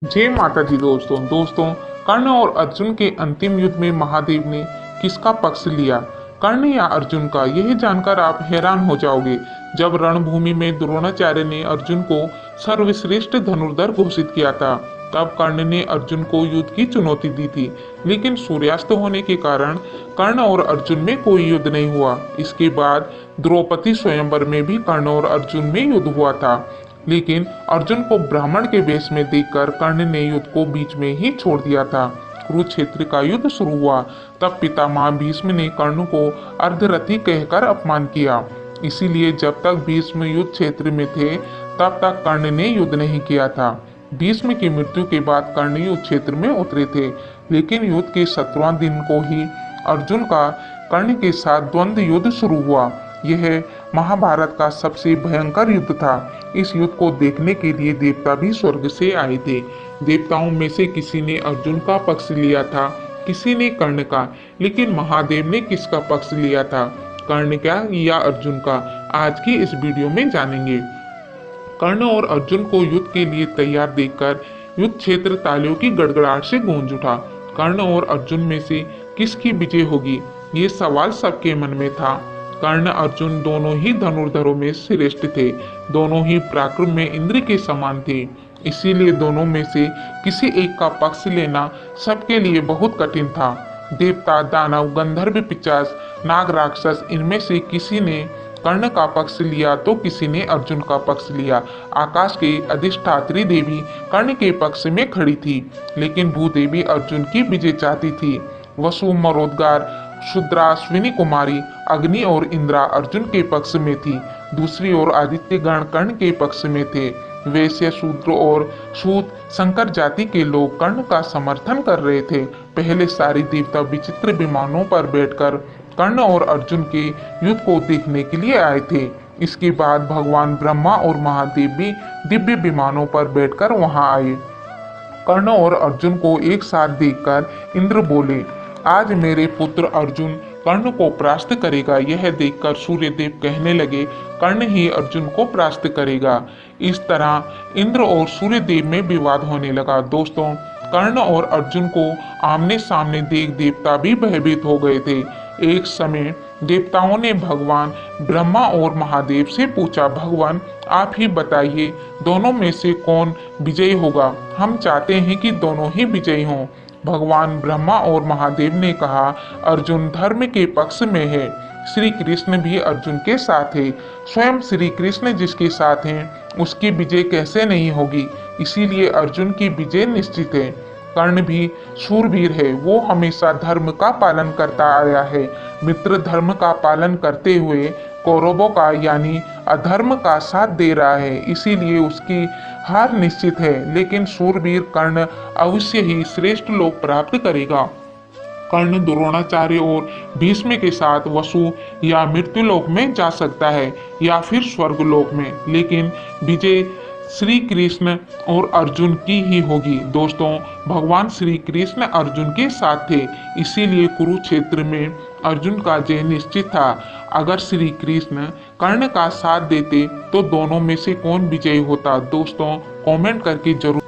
जय माता दी दोस्तों कर्ण और अर्जुन के अंतिम युद्ध में महादेव ने किसका पक्ष लिया, कर्ण या अर्जुन का? यह जानकर आप हैरान हो जाओगे। जब रणभूमि में द्रोणाचार्य ने अर्जुन को सर्वश्रेष्ठ धनुर्धर घोषित किया था, तब कर्ण ने अर्जुन को युद्ध की चुनौती दी थी। लेकिन सूर्यास्त होने के कारण कर्ण और अर्जुन में कोई युद्ध नहीं हुआ। इसके बाद द्रौपदी स्वयंवर में भी कर्ण और अर्जुन में युद्ध हुआ था, लेकिन अर्जुन को ब्राह्मण के वेश में देखकर कर्ण ने युद्ध को बीच में ही छोड़ दिया था। कुरुक्षेत्र का युद्ध शुरू हुआ, तब पितामह भीष्म ने कर्ण को अर्धरथी कहकर अपमान किया। इसीलिए जब तक भीष्म युद्ध क्षेत्र में थे, तब तक कर्ण ने युद्ध नहीं किया था। भीष्म की मृत्यु के बाद कर्ण युद्ध क्षेत्र में उतरे थे, लेकिन युद्ध के 17वें दिन को ही अर्जुन का कर्ण के साथ द्वंद्व युद्ध शुरू हुआ। यह महाभारत का सबसे भयंकर युद्ध था। इस युद्ध को देखने के लिए देवता भी स्वर्ग से आए थे। देवताओं में से किसी ने अर्जुन का पक्ष लिया था, किसी ने कर्ण का, लेकिन महादेव ने किसका पक्ष लिया था, कर्ण का या अर्जुन का? आज की इस वीडियो में जानेंगे। कर्ण और अर्जुन को युद्ध के लिए तैयार देखकर युद्ध क्षेत्र तालियों की गड़गड़ाहट से गूंज उठा। कर्ण और अर्जुन में से किसकी विजय होगी, ये सवाल सबके मन में था। कर्ण अर्जुन दोनों ही धनुर्धरों में श्रेष्ठ थे, दोनों ही पराक्रम में इंद्र के समान थे। इसीलिए दोनों में से किसी एक का पक्ष लेना सबके लिए बहुत कठिन था। देवता, दानव, गंधर्व, पिशाच, नाग, राक्षस, इनमें से किसी ने कर्ण का पक्ष लिया तो किसी ने अर्जुन का पक्ष लिया। आकाश की अधिष्ठात्री देवी कर्ण के पक्ष में खड़ी थी, लेकिन भूदेवी अर्जुन की विजय चाहती थी। वसु, मरोदगार, शुद्राश्विनी कुमारी, अग्नि और इंद्रा अर्जुन के पक्ष में थी। दूसरी ओर आदित्य गण कर्ण के पक्ष में थे। वैश्य, शूद्र और सूत संकर जाति के लोग कर्ण का समर्थन कर रहे थे। पहले सारी देवता विचित्र विमानों पर बैठकर कर्ण और अर्जुन के युद्ध को देखने के लिए आए थे। इसके बाद भगवान ब्रह्मा और महादेव भी दिव्य विमानों पर बैठकर वहां आए। कर्ण और अर्जुन को एक साथ देखकर इंद्र बोले, आज मेरे पुत्र अर्जुन कर्ण को परास्त करेगा। यह देखकर सूर्यदेव कहने लगे, कर्ण ही अर्जुन को परास्त करेगा। इस तरह इंद्र और सूर्यदेव में विवाद होने लगा। दोस्तों, कर्ण और अर्जुन को आमने सामने देख देवता भी भयभीत हो गए थे। एक समय देवताओं ने भगवान ब्रह्मा और महादेव से पूछा, भगवान आप ही बताइए, दोनों में से कौन विजयी होगा? हम चाहते हैं कि दोनों ही विजयी हों। भगवान ब्रह्मा और महादेव ने कहा, अर्जुन धर्म के पक्ष में है। श्री कृष्ण भी अर्जुन के साथ है। स्वयं श्री कृष्ण जिसके साथ हैं, उसकी विजय कैसे नहीं होगी? इसीलिए अर्जुन की विजय निश्चित है। कर्ण भी शूरवीर है, वो हमेशा धर्म का पालन करता आया है। मित्र धर्म का पालन करते हुए कौरवों का यानी अधर्म का साथ दे रहा है, इसीलिए उसकी हार निश्चित है। लेकिन शूरवीर कर्ण अवश्य ही श्रेष्ठ लोक प्राप्त करेगा। कर्ण द्रोणाचार्य और भीष्म के साथ वसु या मृत्युलोक में जा सकता है या फिर स्वर्गलोक में, लेकिन विजय श्री कृष्ण और अर्जुन की ही होगी। दोस्तों, भगवान श्री कृष्ण अर्जुन के साथ थे, इसीलिए कुरुक्षेत्र में अर्जुन का जय निश्चित था। अगर श्री कृष्ण कर्ण का साथ देते तो दोनों में से कौन विजयी होता? दोस्तों, कमेंट करके जरूर